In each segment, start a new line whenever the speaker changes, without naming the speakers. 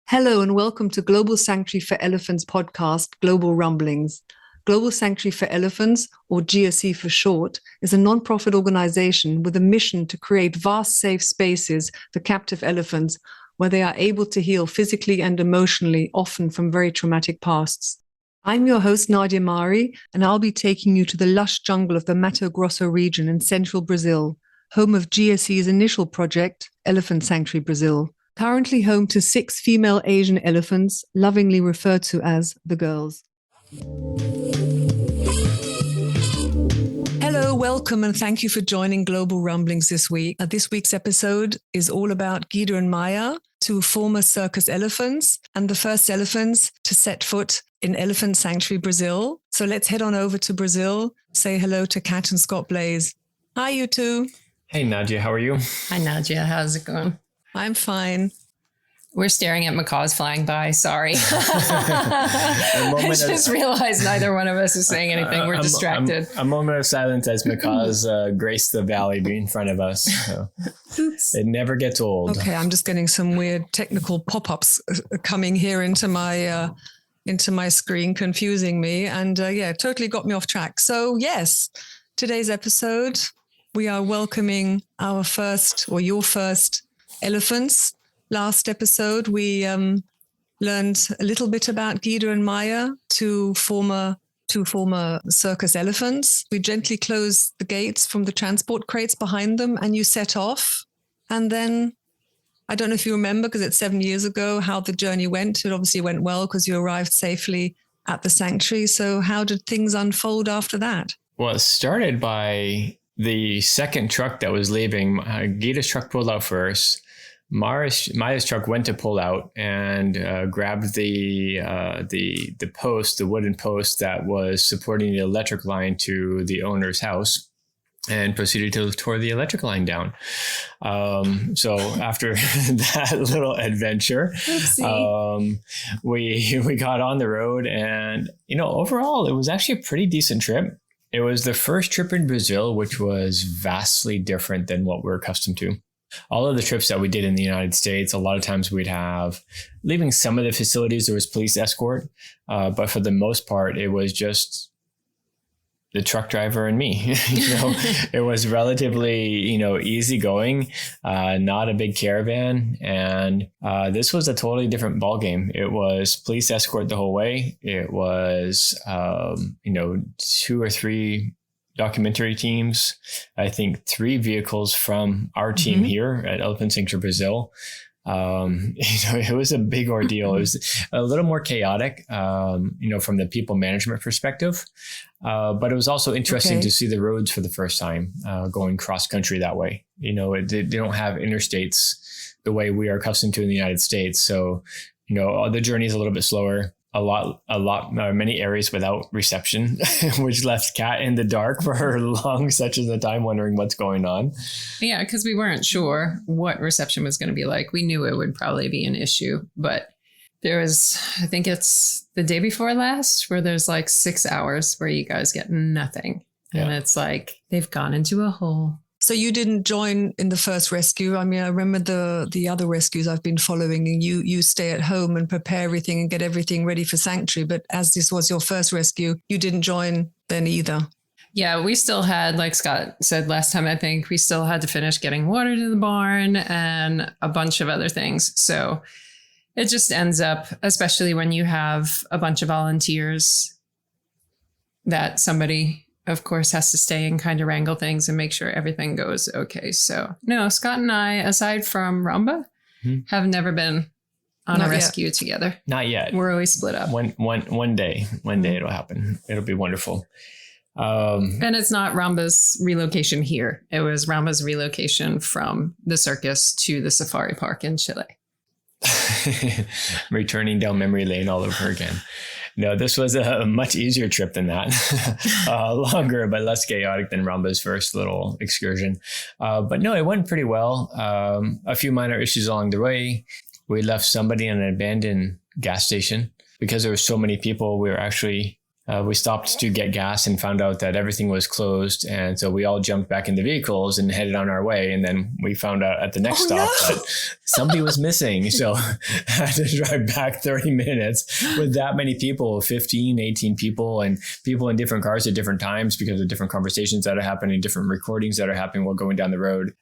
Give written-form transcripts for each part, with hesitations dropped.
Hello and welcome to Global Sanctuary for Elephants podcast, Global Rumblings. Global Sanctuary for Elephants, or GSE for short, is a non-profit organization with a mission to create vast safe spaces for captive elephants where they are able to heal physically and emotionally, often from very traumatic pasts. I'm your host, Nadia Mari, and I'll be taking you to the lush jungle of the Mato Grosso region in central Brazil, home of GSE's initial project, Elephant Sanctuary Brazil. Currently home to 6 female Asian elephants, lovingly referred to as the girls. Hello, welcome, and thank you for joining Global Rumblings this week. This week's episode is all about Guida and Maia, 2 former circus elephants, and the first elephants to set foot in Elephant Sanctuary Brazil. So let's head on over to Brazil, say hello to Kat and Scott Blaze. Hi, you two.
Hey, Nadia, how are you?
Hi, Nadia. How's it going?
I'm fine.
We're staring at macaws flying by. Sorry. I just realized neither one of us is saying anything. We're distracted.
A moment of silence as macaws grace the valley in front of us. So it never gets old.
Okay, I'm just getting some weird technical pop-ups coming here into my screen, confusing me. And totally got me off track. So yes, today's episode, we are welcoming our first, or your first, elephants. Last episode, we learned a little bit about Guida and Maia, two former circus elephants. We gently closed the gates from the transport crates behind them, and you set off. And then, I don't know if you remember, because it's 7 years ago, how the journey went. It obviously went well because you arrived safely at the sanctuary. So how did things unfold after that?
Well, it started by the second truck that was leaving. Guida's truck pulled out first. Maia's truck went to pull out and grabbed the post, the wooden post that was supporting the electric line to the owner's house, and proceeded to tore the electric line down. So after that little adventure, we got on the road, and overall it was actually a pretty decent trip. It was the first trip in Brazil, which was vastly different than what we're accustomed to. All of the trips that we did in the United States, a lot of times we'd have, leaving some of the facilities, there was police escort. But for the most part, it was just the truck driver and me. It was relatively, easygoing, not a big caravan. And this was a totally different ballgame. It was police escort the whole way. It was, 2 or 3 documentary teams, I think 3 vehicles from our team here at Elephant Sanctuary Brazil. It was a big ordeal. It was a little more chaotic, from the people management perspective. But it was also interesting to see the roads for the first time, going cross country that way. They don't have interstates the way we are accustomed to in the United States. So, the journey is a little bit slower. Many areas without reception, which left Kat in the dark for long stretches of time, wondering what's going on.
Yeah, because we weren't sure what reception was going to be like. We knew it would probably be an issue, but there was, I think it's the day before last, where there's like 6 hours where you guys get nothing. And it's like, they've gone into a hole.
So you didn't join in the first rescue. I mean, I remember the other rescues I've been following, and you stay at home and prepare everything and get everything ready for sanctuary. But as this was your first rescue, you didn't join then either.
Yeah, we still had, like Scott said last time, I think we still had to finish getting water to the barn and a bunch of other things. So it just ends up, especially when you have a bunch of volunteers, that somebody, of course, has to stay and kind of wrangle things and make sure everything goes okay. So no, Scott and I, aside from Ramba, have never been on a rescue together.
Not yet.
We're always split up.
One day it'll happen. It'll be wonderful.
And it's not Ramba's relocation here. It was Ramba's relocation from the circus to the safari park in Chile.
Returning down memory lane all over again. No, this was a much easier trip than that. Longer, but less chaotic than Ramba's first little excursion. But no, it went pretty well. A few minor issues along the way. We left somebody in an abandoned gas station because there were so many people. We were actually we stopped to get gas and found out that everything was closed. And so we all jumped back in the vehicles and headed on our way. And then we found out at the next stop that somebody was missing. So I had to drive back 30 minutes with that many people, 15, 18 people, and people in different cars at different times because of different conversations that are happening, different recordings that are happening while going down the road.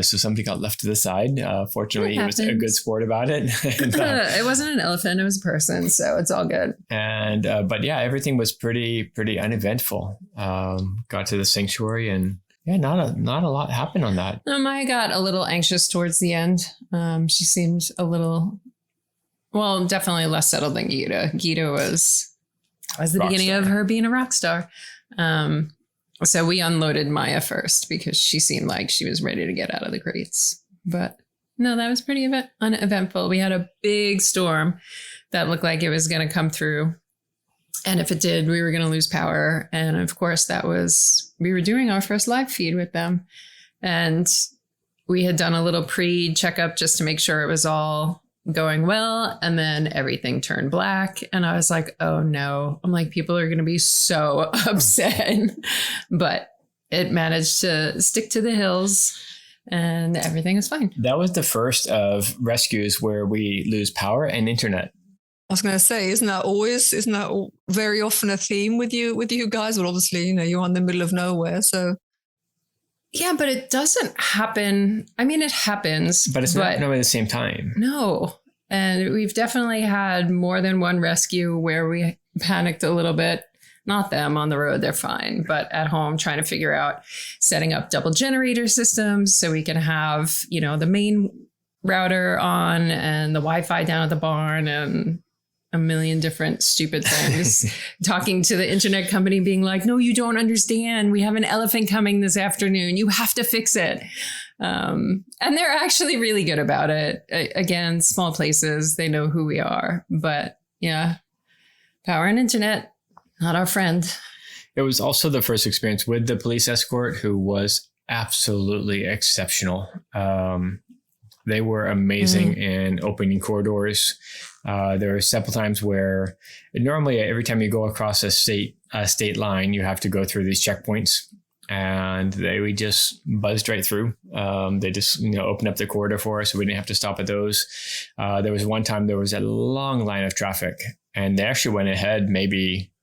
So somebody got left to the side. Fortunately, he was a good sport about it. And,
it wasn't an elephant, it was a person. So it's all good.
And but yeah, everything was pretty uneventful. Got to the sanctuary and yeah, not a lot happened on that.
No, Maya got a little anxious towards the end. She seemed a little, well, definitely less settled than Guida. Guida was the beginning of her being a rock star. So we unloaded Maya first because she seemed like she was ready to get out of the crates. But no, that was pretty uneventful. We had a big storm that looked like it was going to come through. And if it did, we were going to lose power. And of course, we were doing our first live feed with them. And we had done a little pre-checkup just to make sure it was all going well. And then everything turned black. And I was like, oh no. I'm like, people are going to be so upset. But it managed to stick to the hills and everything is fine.
That was the first of rescues where we lose power and internet.
I was going to say, isn't that very often a theme with you guys? Well, obviously, you're in the middle of nowhere. So.
Yeah, but it doesn't happen. I mean, it happens.
But it's not happening at the same time.
No. And we've definitely had more than one rescue where we panicked a little bit. Not them on the road, they're fine. But at home, trying to figure out setting up double generator systems so we can have, the main router on and the Wi-Fi down at the barn and a million different stupid things. Talking to the internet company being like, no, you don't understand. We have an elephant coming this afternoon. You have to fix it. And they're actually really good about it. Again, small places, they know who we are. But yeah, power and internet, not our friend.
It was also the first experience with the police escort who was absolutely exceptional. They were amazing in opening corridors. There were several times where normally every time you go across a state line, you have to go through these checkpoints and we just buzzed right through. They just, opened up the corridor for us so we didn't have to stop at those. There was one time there was a long line of traffic and they actually went ahead maybe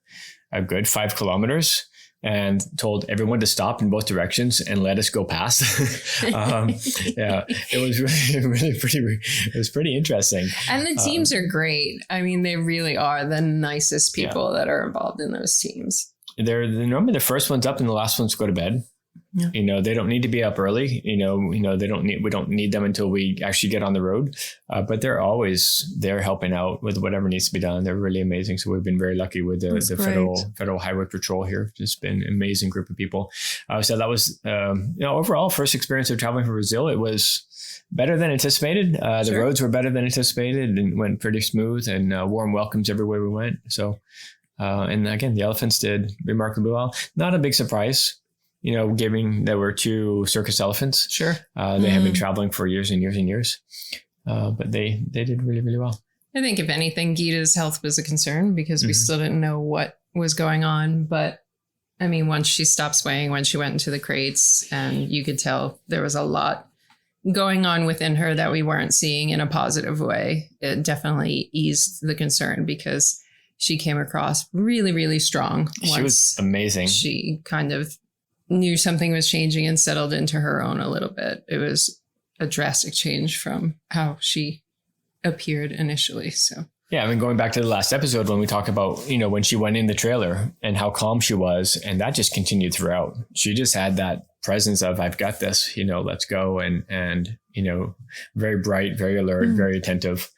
a good 5 kilometers and told everyone to stop in both directions and let us go past. Yeah, it was really pretty interesting.
And the teams are great. I mean, they really are the nicest people that are involved in those teams.
They're normally the first ones up and the last ones go to bed. Yeah. They don't need to be up early. We don't need them until we actually get on the road. But they're always there helping out with whatever needs to be done. They're really amazing. So we've been very lucky with the federal highway patrol here. It's been an amazing group of people. So that was, overall first experience of traveling from Brazil. It was better than anticipated. The roads were better than anticipated and went pretty smooth and warm welcomes everywhere we went. So, and again, the elephants did remarkably well. Not a big surprise. Given there were 2 circus elephants. Sure. They have been traveling for years and years and years. But they did really, really well.
I think if anything, Guida's health was a concern because we still didn't know what was going on. But I mean, once she stopped swaying, when she went into the crates and you could tell there was a lot going on within her that we weren't seeing in a positive way, it definitely eased the concern because she came across really, really strong.
She was amazing.
She kind of knew something was changing and settled into her own a little bit. It was a drastic change from how she appeared initially. So
yeah, I mean, going back to the last episode when we talk about, when she went in the trailer and how calm she was, and that just continued throughout. She just had that presence of, I've got this, let's go. And very bright, very alert, very attentive.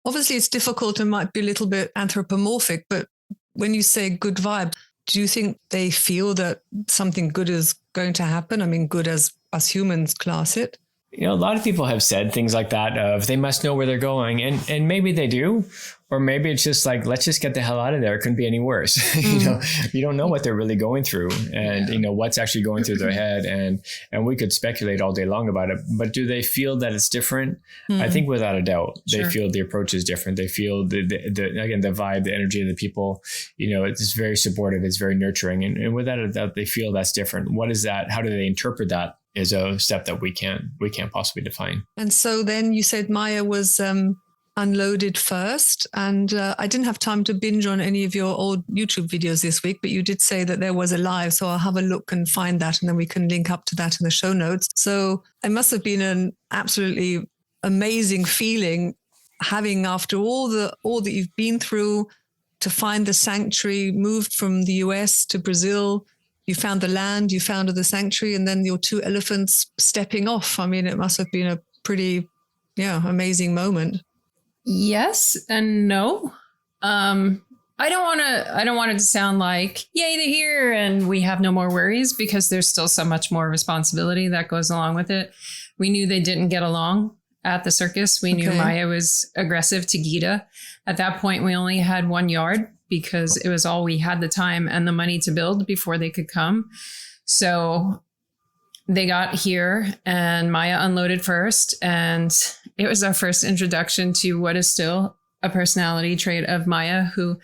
Obviously it's difficult and might be a little bit anthropomorphic, but when you say good vibe, do you think they feel that something good is going to happen? I mean, good as humans class it.
You know, a lot of people have said things like that of they must know where they're going, and maybe they do, or maybe it's just like, let's just get the hell out of there. It couldn't be any worse. You know, you don't know what they're really going through, and you know what's actually going through their head, and we could speculate all day long about it. But do they feel that it's different? I think without a doubt, they feel the approach is different. They feel the again, the vibe, the energy of the people. You know, it's very supportive. It's very nurturing, and without a doubt, they feel that's different. What is that? How do they interpret that? Is a step that we can't possibly define.
And so then you said Maia was unloaded first, and I didn't have time to binge on any of your old YouTube videos this week, but you did say that there was a live, so I'll have a look and find that, and then we can link up to that in the show notes. So it must have been an absolutely amazing feeling, having, after all that you've been through, to find the sanctuary, moved from the US to Brazil. You found the land, you found the sanctuary, and then your 2 elephants stepping off. I mean, it must have been a pretty, amazing moment.
Yes and no. I don't want it to sound like, yay, they're here and we have no more worries, because there's still so much more responsibility that goes along with it. We knew they didn't get along at the circus. We knew Maia was aggressive to Guida. At that point, we only had 1 yard, because it was all we had the time and the money to build before they could come. So they got here and Maia unloaded first. And it was our first introduction to what is still a personality trait of Maia, who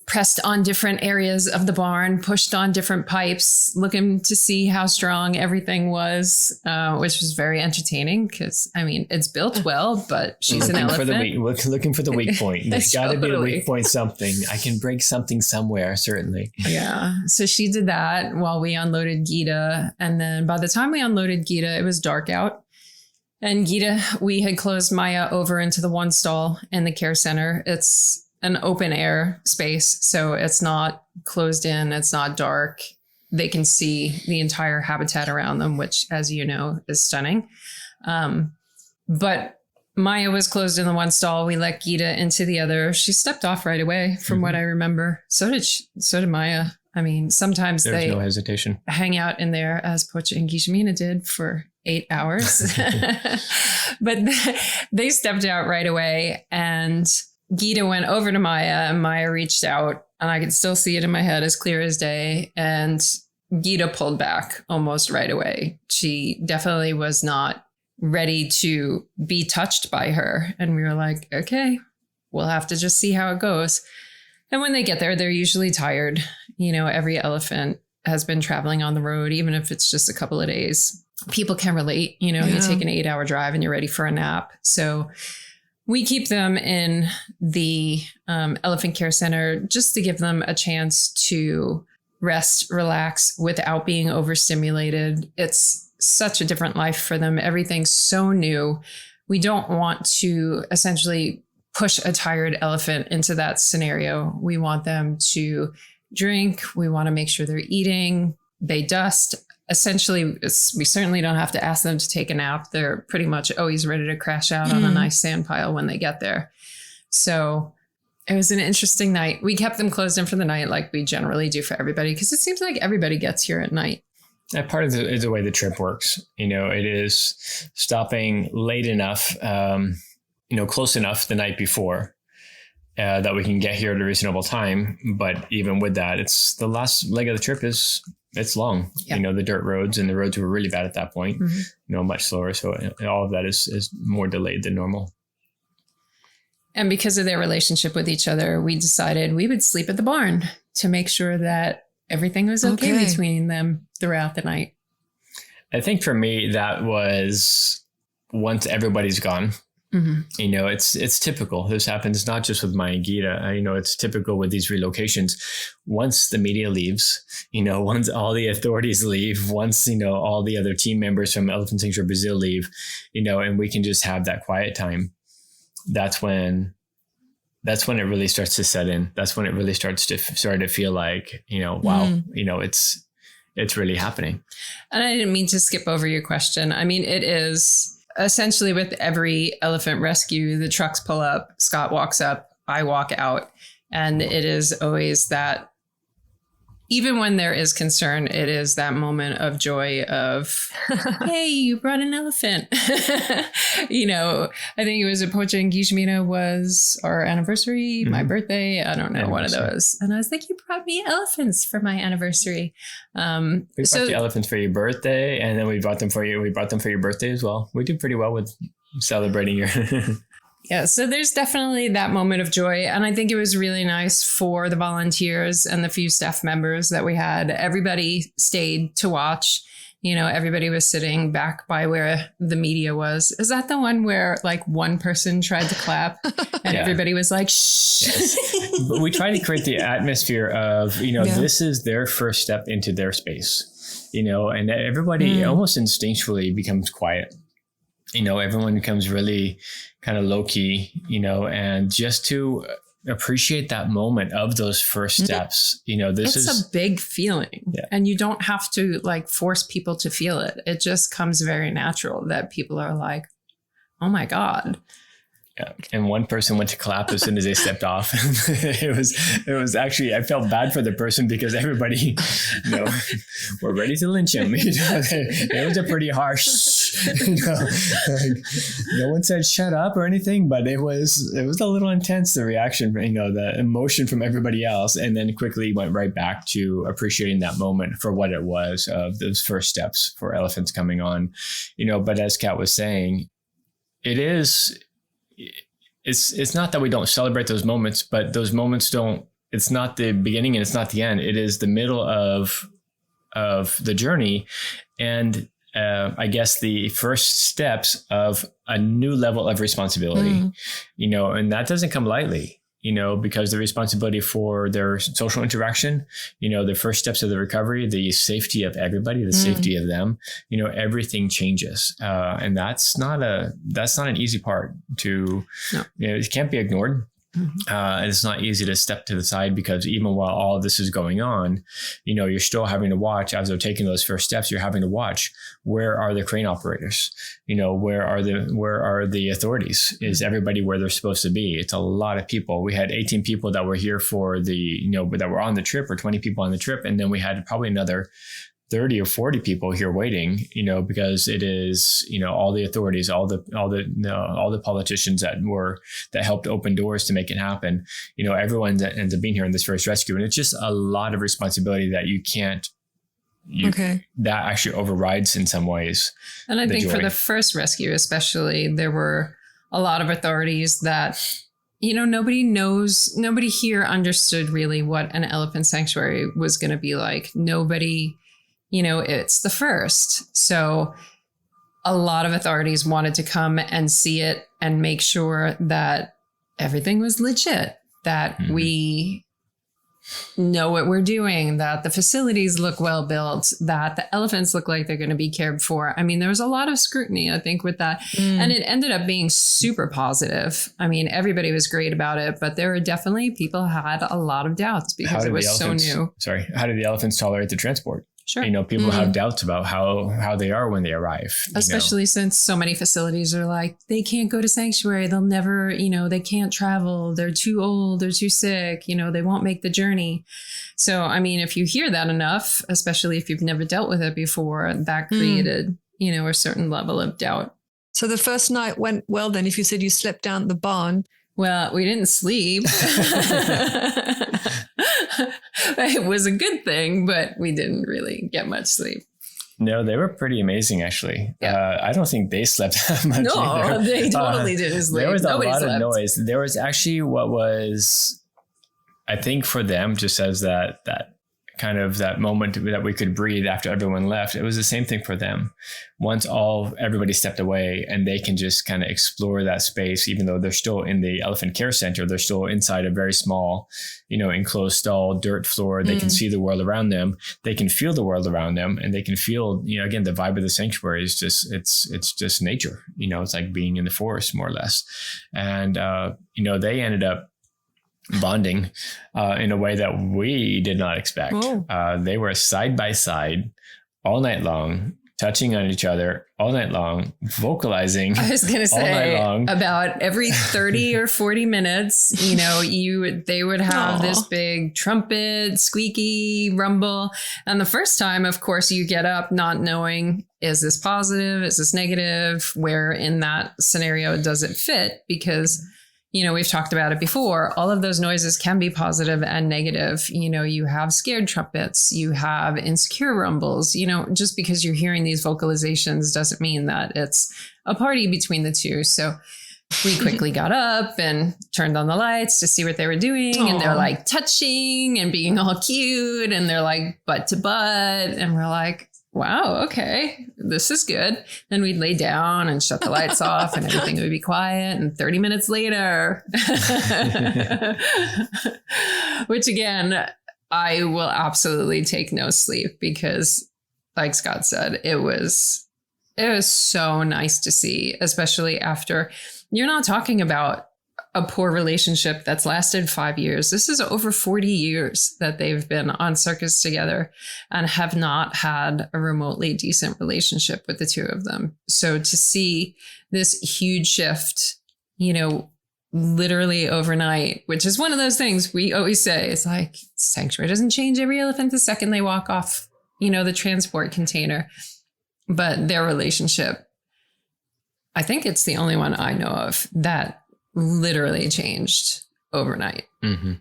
pressed on different areas of the barn, pushed on different pipes, looking to see how strong everything was, which was very entertaining because, I mean, it's built well, but she's an elephant.
Looking for the weak point. There's got to be a weak point something. I can break something somewhere, certainly.
Yeah. So she did that while we unloaded Guida. And then by the time we unloaded Guida, it was dark out. And Guida, we had closed Maia over into the one stall in the care center. It's an open air space, so it's not closed in, it's not dark. They can see the entire habitat around them, which, as you know, is stunning. But Maia was closed in the one stall. We let Guida into the other. She stepped off right away, from what I remember. So did Maia. I mean, sometimes
there's no hesitation.
Hang out in there, as Pocha and Gishmina did, for 8 hours. But they stepped out right away, and Guida went over to Maia, and Maia reached out, and I could still see it in my head as clear as day. And Guida pulled back almost right away. She definitely was not ready to be touched by her. And we were like, okay, we'll have to just see how it goes. And when they get there, they're usually tired. You know, every elephant has been traveling on the road, even if it's just a couple of days. People can relate. You know, you take an 8-hour drive and you're ready for a nap. So we keep them in the elephant care center just to give them a chance to rest, relax without being overstimulated. It's such a different life for them. Everything's so new. We don't want to essentially push a tired elephant into that scenario. We want them to drink. We want to make sure they're eating. They dust. Essentially, we certainly don't have to ask them to take a nap. They're pretty much always ready to crash out on a nice sand pile when they get there. So it was an interesting night. We kept them closed in for the night like we generally do for everybody, because it seems like everybody gets here at night.
That part of it is the way the trip works. You know, it is stopping late enough, close enough the night before that we can get here at a reasonable time. But even with that, it's the last leg of the trip it's long. Yep. You know, the dirt roads, and the roads were really bad at that point, much slower. So all of that is more delayed than normal.
And because of their relationship with each other, we decided we would sleep at the barn to make sure that everything was okay between them throughout the night.
I think for me, that was once everybody's gone. You know, it's typical. This happens not just with Maia and Guida. It's typical with these relocations. Once the media leaves, once all the authorities leave, once, all the other team members from Elephant Sanctuary Brazil leave, and we can just have that quiet time. That's when it really starts to set in. That's when it really starts to feel like, wow, it's really happening.
And I didn't mean to skip over your question. I mean, it is essentially with every elephant rescue, the trucks pull up, Scott walks up, I walk out, and it is always that even when there is concern, it is that moment of joy of, hey, you brought an elephant. You know, I think it was a Pocha and Gishmina was our anniversary, my birthday. I don't know, one of those. And I was like, you brought me elephants for my anniversary.
We brought the elephants for your birthday, and then we brought them for you. We brought them for your birthday as well. We do pretty well with celebrating your...
Yeah, so there's definitely that moment of joy. And I think it was really nice for the volunteers and the few staff members that we had. Everybody stayed to watch. You know, everybody was sitting back by where the media was. Is that the one where like one person tried to clap and everybody was like, shh?
Yes. But we try to create the atmosphere of, you know, this is their first step into their space, you know, and everybody almost instinctually becomes quiet. You know, everyone becomes really kind of low key, you know, and just to appreciate that moment of those first steps, you know, it's a
big feeling and you don't have to like force people to feel it. It just comes very natural that people are like, oh my God.
Yeah. And one person went to clap as soon as they stepped off. It was actually, I felt bad for the person because everybody, you know, we're ready to lynch him. You know, it was a pretty harsh, you know, like, no one said shut up or anything, but it was a little intense, the reaction, you know, the emotion from everybody else. And then quickly went right back to appreciating that moment for what it was of those first steps for elephants coming on, you know, but as Kat was saying, it's not that we don't celebrate those moments, but those moments it's not the beginning and it's not the end. It is the middle of the journey. And I guess the first steps of a new level of responsibility, you know, and that doesn't come lightly, you know, because the responsibility for their social interaction, you know, the first steps of the recovery, the safety of everybody, the safety of them, you know, everything changes. And that's not an easy part to, you know, it can't be ignored. And it's not easy to step to the side because even while all of this is going on, you know, you're still having to watch as they're taking those first steps. You're having to watch, where are the crane operators? You know, where are the authorities? Is everybody where they're supposed to be? It's a lot of people. We had 18 people that were here for you know, that were on the trip, or 20 people on the trip. And then we had probably another 30 or 40 people here waiting, you know, because it is, you know, all the authorities, all the politicians that helped open doors to make it happen. You know, everyone that ends up being here in this first rescue. And it's just a lot of responsibility that that actually overrides in some ways. And I think
for the first rescue, especially, there were a lot of authorities that, you know, nobody here understood really what an elephant sanctuary was going to be like. Nobody, you know, it's the first. So a lot of authorities wanted to come and see it and make sure that everything was legit, that we know what we're doing, that the facilities look well built, that the elephants look like they're going to be cared for. I mean, there was a lot of scrutiny, I think, with that. And it ended up being super positive. I mean, everybody was great about it, but there were definitely people had a lot of doubts because it was so new.
Sorry. How did the elephants tolerate the transport?
Sure.
You know, people have doubts about how they are when they arrive.
Especially since so many facilities are like, they can't go to sanctuary. They'll never, you know, they can't travel. They're too old. They're too sick. You know, they won't make the journey. So, I mean, if you hear that enough, especially if you've never dealt with it before, that created, you know, a certain level of doubt.
So the first night went well then, if you said you slept down at the barn.
Well, we didn't sleep. It was a good thing, but we didn't really get much sleep.
No, they were pretty amazing, actually.
Yeah.
I don't think they slept that much either.
They totally didn't sleep.
There was Nobody lot slept. Of noise. There was actually what was, I think for them, just as that kind of that moment that we could breathe after everyone left, it was the same thing for them. Once everybody stepped away and they can just kind of explore that space, even though they're still in the elephant care center, they're still inside a very small, you know, enclosed stall, dirt floor. They can see the world around them. They can feel the world around them, and they can feel, you know, again, the vibe of the sanctuary is just, it's just nature. You know, it's like being in the forest more or less. And, you know, they ended up bonding in a way that we did not expect. They were side by side all night long, touching on each other all night long, vocalizing.
I was going to say about every 30 or 40 minutes, they would have this big trumpet, squeaky rumble. And the first time, of course, you get up not knowing, is this positive? Is this negative? Where in that scenario does it fit? Because we've talked about it before. All of those noises can be positive and negative. You have scared trumpets, you have insecure rumbles. Just because you're hearing these vocalizations doesn't mean that it's a party between the two. So we quickly got up and turned on the lights to see what they were doing. Aww. And they're like touching and being all cute. And they're like butt to butt. And we're like, wow, okay, this is good. Then we'd lay down and shut the lights off and everything would be quiet. And 30 minutes later, which again, I will absolutely take no sleep because like Scott said, it was so nice to see, especially after you're not talking about a poor relationship that's lasted 5 years. This is over 40 years that they've been on circus together and have not had a remotely decent relationship with the two of them. So to see this huge shift, literally overnight, which is one of those things we always say, it's like sanctuary doesn't change every elephant the second they walk off, the transport container. But their relationship, I think it's the only one I know of that literally changed overnight.
Mm-hmm.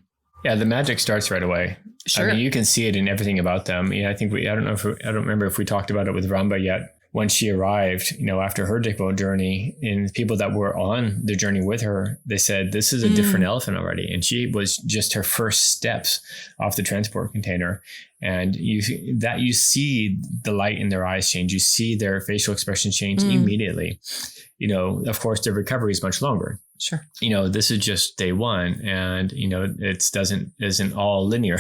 Yeah, the magic starts right away.
Sure.
I mean, you can see it in everything about them. I think I don't remember if we talked about it with Ramba yet. When she arrived, after her difficult journey, and people that were on the journey with her, they said, this is a different elephant already. And she was just her first steps off the transport container. And you see the light in their eyes change. You see their facial expression change immediately. Of course, the recovery is much longer.
Sure.
This is just day one, and it isn't all linear.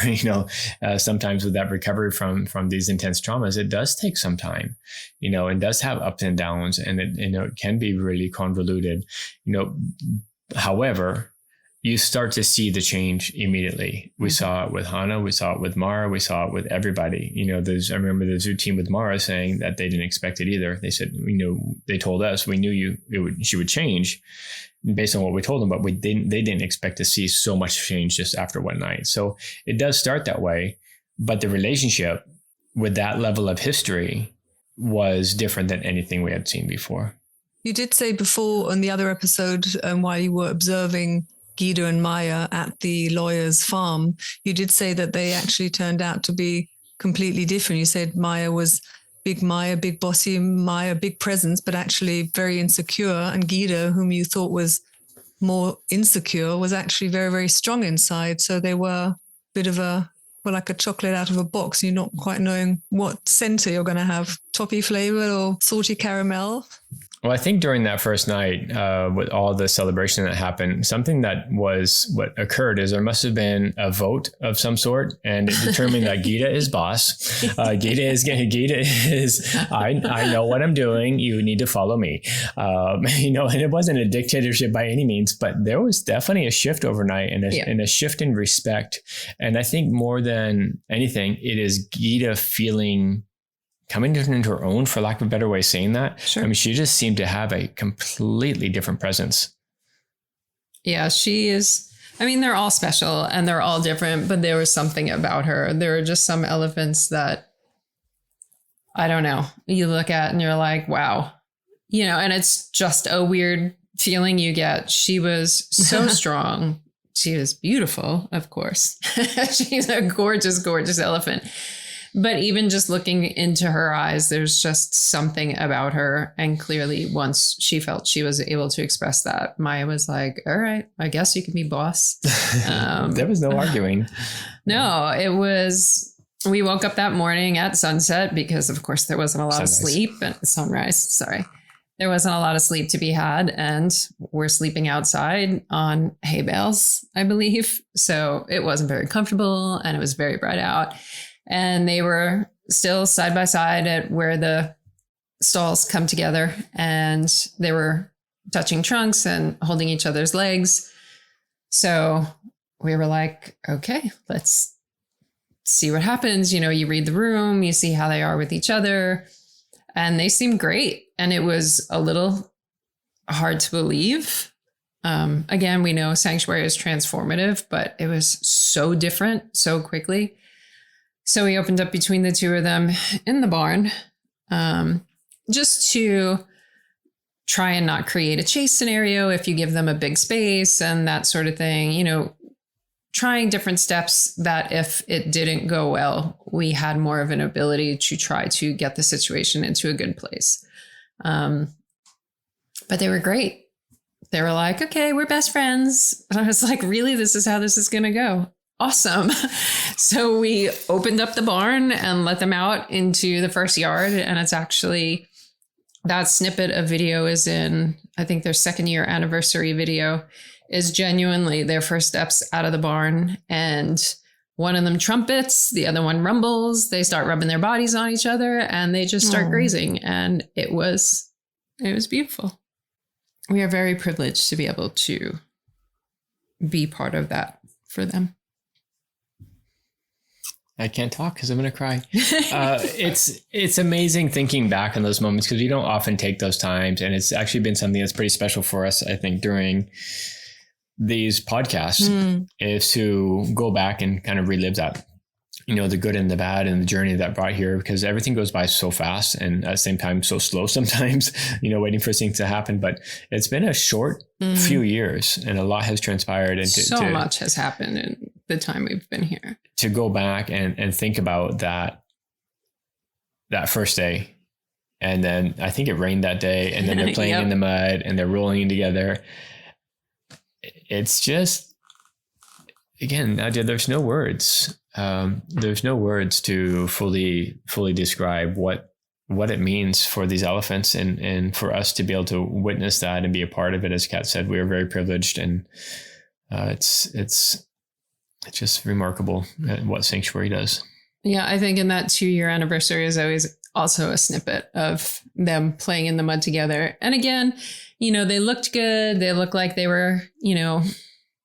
Sometimes with that recovery from these intense traumas, it does take some time. And does have ups and downs, and it can be really convoluted. However, you start to see the change immediately. We saw it with Hannah, we saw it with Mara, we saw it with everybody. I remember the zoo team with Mara saying that they didn't expect it either. They said, they told us we knew she would change based on what we told them, but they didn't expect to see so much change just after one night. So it does start that way, but the relationship with that level of history was different than anything we had seen before.
You did say before on the other episode, while you were observing Guida and Maia at the lawyer's farm, you did say that they actually turned out to be completely different. You said Maia, big bossy, Maia, big presence, but actually very insecure. And Guida, whom you thought was more insecure, was actually very, very strong inside. So they were a bit of like a chocolate out of a box. You're not quite knowing what center you're going to have, toffee flavor or salty caramel.
Well, I think during that first night, with all the celebration that happened, something that was what occurred is there must have been a vote of some sort, and it determined that Guida is boss. Guida is, I know what I'm doing. You need to follow me. And it wasn't a dictatorship by any means, but there was definitely a shift overnight and a shift in respect. And I think more than anything, it is Guida coming into her own, for lack of a better way of saying that.
Sure.
I mean, she just seemed to have a completely different presence.
Yeah, she is. I mean, they're all special and they're all different, but there was something about her. There are just some elephants that, I don't know, you look at and you're like, wow, and it's just a weird feeling you get. She was so strong. She was beautiful, of course. She's a gorgeous, gorgeous elephant. But even just looking into her eyes, there's just something about her. And clearly, once she felt she was able to express that, Maia was like, all right, I guess you can be boss.
There was no arguing.
No, it was, we woke up that morning at sunset because, of course, there wasn't a lot of sleep. And sunrise, sorry. There wasn't a lot of sleep to be had. And we're sleeping outside on hay bales, I believe. So it wasn't very comfortable and it was very bright out. And they were still side by side at where the stalls come together, and they were touching trunks and holding each other's legs. So we were like, okay, let's see what happens. You read the room, you see how they are with each other. and they seemed great. And it was a little hard to believe. Again, we know sanctuary is transformative, but it was so different so quickly. So we opened up between the two of them in the barn, just to try and not create a chase scenario if you give them a big space and that sort of thing, you know, trying different steps that if it didn't go well, we had more of an ability to try to get the situation into a good place. But they were great. They were like, okay, we're best friends. And I was like, really, this is how this is going to go? Awesome. So we opened up the barn and let them out into the first yard. And it's actually, that snippet of video is in, I think their 2nd year anniversary video is genuinely their first steps out of the barn. And one of them trumpets, the other one rumbles. They start rubbing their bodies on each other and they just start grazing. And it was beautiful. We are very privileged to be able to be part of that for them.
I can't talk because I'm going to cry. It's amazing thinking back on those moments because we don't often take those times. And it's actually been something that's pretty special for us, I think, during these podcasts is to go back and kind of relive that, you know, the good and the bad and the journey that brought here, because everything goes by so fast and at the same time so slow sometimes, you know, waiting for things to happen. But it's been a short few years and a lot has transpired. And
so much has happened in the time we've been here.
To go back and think about that first day. And then I think it rained that day and then they're playing in the mud and they're rolling together. It's just, again, Nadia, there's no words. There's no words to fully describe what it means for these elephants and for us to be able to witness that and be a part of it. As Kat said, we are very privileged, and it's just remarkable at what Sanctuary does. Yeah,
I think in that 2-year anniversary is always also a snippet of them playing in the mud together. And again, you know, they looked good. They looked like they were, you know,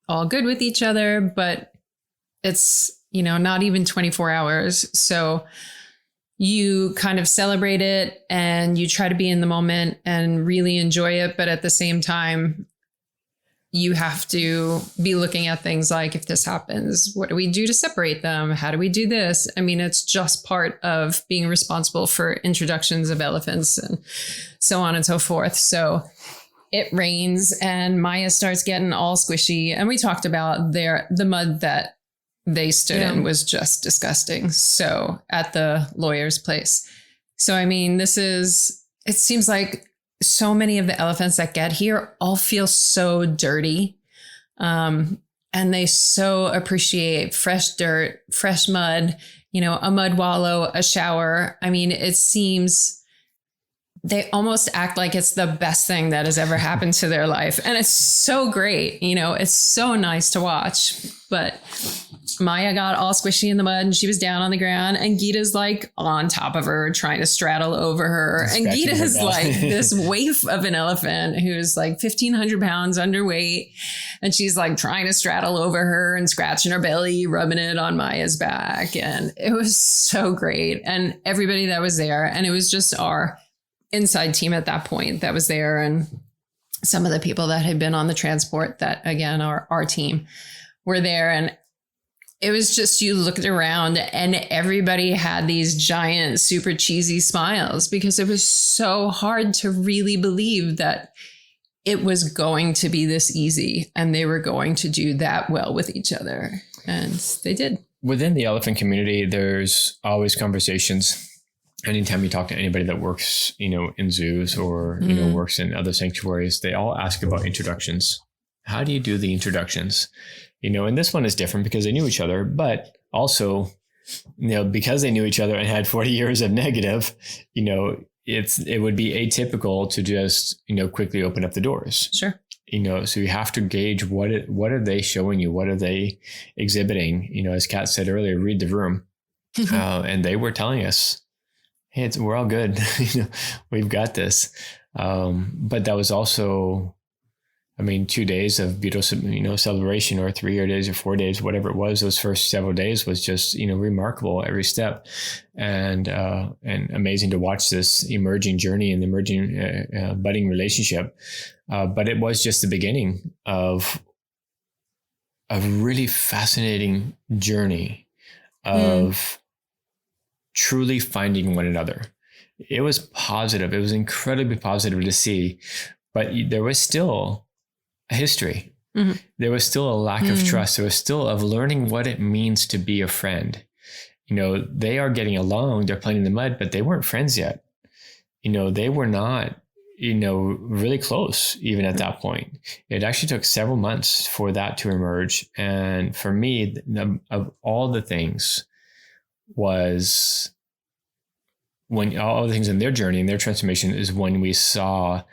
all good with each other, but it's, you know, not even 24 hours. So you kind of celebrate it and you try to be in the moment and really enjoy it. But at the same time, you have to be looking at things like, if this happens, what do we do to separate them? How do we do this? I mean, it's just part of being responsible for introductions of elephants and so on and so forth. So it rains and Maya starts getting all squishy. And we talked about the mud that they stood in was just disgusting. So at the lawyer's place. So, I mean, it seems like so many of the elephants that get here all feel so dirty. And they so appreciate fresh dirt, fresh mud, you know, a mud wallow, a shower. I mean, it seems they almost act like it's the best thing that has ever happened to their life. And it's so great. You know, it's so nice to watch. But Maya got all squishy in the mud and she was down on the ground and Guida's like on top of her, trying to straddle over her. And Guida is like this waif of an elephant who's like 1,500 pounds underweight. And she's like trying to straddle over her and scratching her belly, rubbing it on Maya's back. And it was so great. And everybody that was there, and it was just our inside team at that point that was there, and some of the people that had been on the transport that, again, are our team, were there. And it was just, you looked around and everybody had these giant, super cheesy smiles because it was so hard to really believe that it was going to be this easy and they were going to do that well with each other. And they did. Within the elephant community, there's always conversations. Anytime you talk to anybody that works, you know, in zoos or, you know, works in other sanctuaries, they all ask about introductions. How do you do the introductions? You know, and this one is different because they knew each other, but also, you know, because they knew each other and had 40 years of negative, you know, it would be atypical to just, you know, quickly open up the doors. Sure. You know, so you have to gauge what are they showing you? What are they exhibiting? You know, as Kat said earlier, read the room. And they were telling us, hey, we're all good. You know, we've got this. But that was also
I mean, 2 days of beautiful, celebration, or 3 days or 4 days, whatever it was, those first several days was just, remarkable every step, and amazing to watch this emerging journey and the emerging budding relationship. But it was just the beginning of a really fascinating journey of truly finding one another. It was positive. It was incredibly positive to see, but there was still a history. Mm-hmm. There was still a lack of trust. There was still of learning what it means to be a friend. They are getting along, they're playing in the mud, but they weren't friends yet. They were not, really close even at that point. It actually took several months for that to emerge. And for me, of all the things was when all the things in their journey and their transformation is when we saw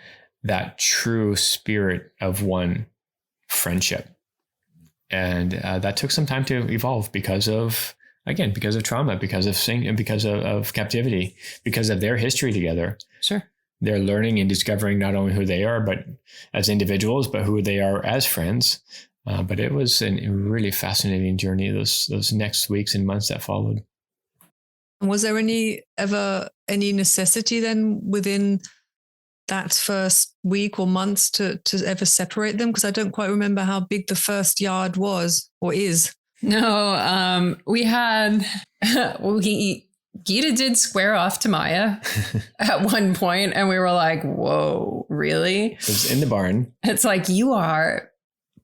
that true spirit of one friendship. And that took some time to evolve because of trauma, because of captivity, because of their history together.
Sure.
They're learning and discovering not only who they are, but as individuals, but who they are as friends. But it was a really fascinating journey, those next weeks and months that followed.
Was there any necessity then within that first week or months to ever separate them? Because I don't quite remember how big the first yard was or is.
No, we had, Guida did square off to Maia at one point, and we were like, whoa, really?
It was in the barn.
It's like, you are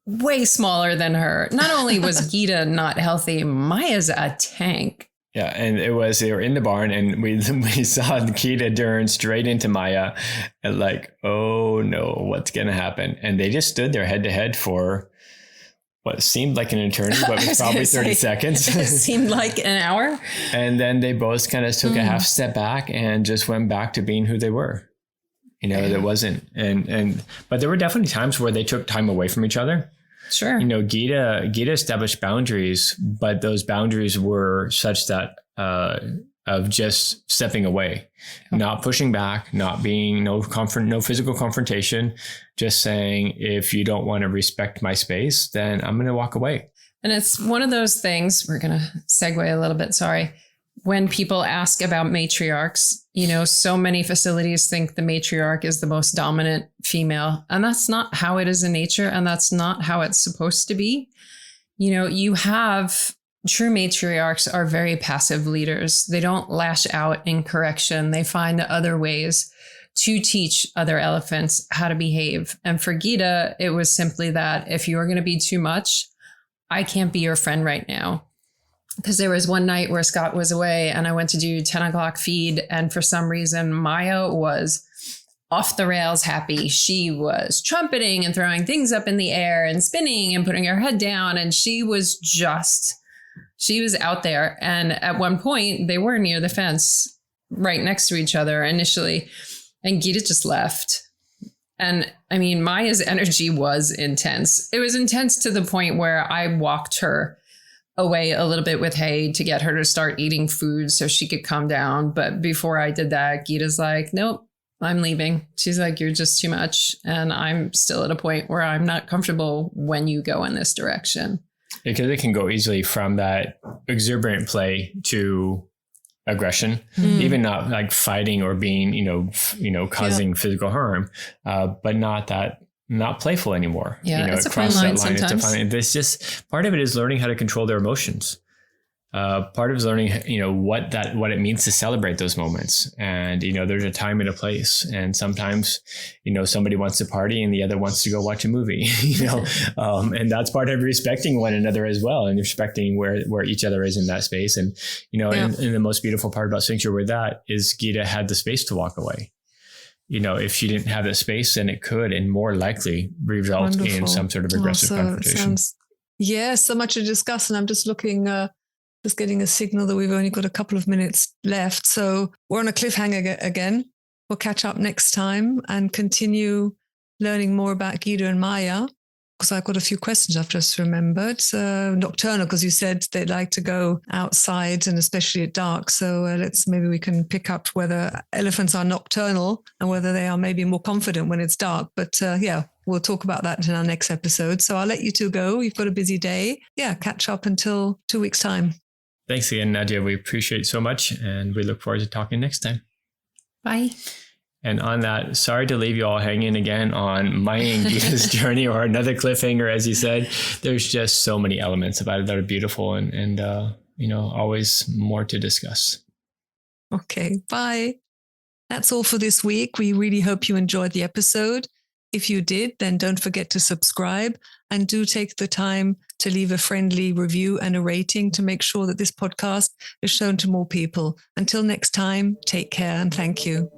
way smaller than her. Not only was Guida not healthy, Maia's a tank.
Yeah, and they were in the barn, and we saw Guida turn straight into Maia, and like, oh no, what's gonna happen? And they just stood there head to head for what seemed like an eternity, but was probably 30 seconds.
It seemed like an hour.
And then they both kind of took a half step back and just went back to being who they were. That wasn't, but there were definitely times where they took time away from each other.
Sure.
Guida established boundaries, but those boundaries were such that of just stepping away, not pushing back, not being no physical confrontation, just saying, if you don't want to respect my space, then I'm going to walk away.
And it's one of those things, we're going to segue a little bit, sorry. When people ask about matriarchs, so many facilities think the matriarch is the most dominant female, and that's not how it is in nature. And that's not how it's supposed to be. You have true matriarchs are very passive leaders. They don't lash out in correction. They find other ways to teach other elephants how to behave. And for Guida, it was simply that if you're going to be too much, I can't be your friend right now. Because there was one night where Scott was away and I went to do 10 o'clock feed. And for some reason, Maia was off the rails happy. She was trumpeting and throwing things up in the air and spinning and putting her head down. And she was out there. And at one point, they were near the fence right next to each other initially. And Guida just left. And I mean, Maia's energy was intense. It was intense to the point where I walked her away a little bit with hay to get her to start eating food so she could calm down. But before I did that, Guida's like, nope, I'm leaving. She's like, you're just too much. And I'm still at a point where I'm not comfortable when you go in this direction.
Because it can go easily from that exuberant play to aggression, even not like fighting or being, causing physical harm, but not playful anymore.
Yeah, it's a fine line sometimes.
This just part of it is learning how to control their emotions. Part of it is learning, what it means to celebrate those moments. And, there's a time and a place. And sometimes, somebody wants to party and the other wants to go watch a movie, and that's part of respecting one another as well. And respecting where each other is in that space. And, and the most beautiful part about Sanctuary with that is Guida had the space to walk away. If she didn't have that space, then it could and more likely result in some sort of aggressive confrontation.
So much to discuss. And I'm just looking, just getting a signal that we've only got a couple of minutes left. So we're on a cliffhanger again. We'll catch up next time and continue learning more about Guida and Maia. because I've got a few questions I've just remembered. Nocturnal, because you said they'd like to go outside and especially at dark. So maybe we can pick up whether elephants are nocturnal and whether they are maybe more confident when it's dark. But we'll talk about that in our next episode. So I'll let you two go. You've got a busy day. Yeah, catch up until 2 weeks' time.
Thanks again, Nadia. We appreciate it so much. And we look forward to talking next time.
Bye.
And on that, sorry to leave you all hanging again on Maia and Guida's journey, or another cliffhanger, as you said. There's just so many elements about it that are beautiful and always more to discuss.
Okay, bye. That's all for this week. We really hope you enjoyed the episode. If you did, then don't forget to subscribe and do take the time to leave a friendly review and a rating to make sure that this podcast is shown to more people. Until next time, take care and thank you.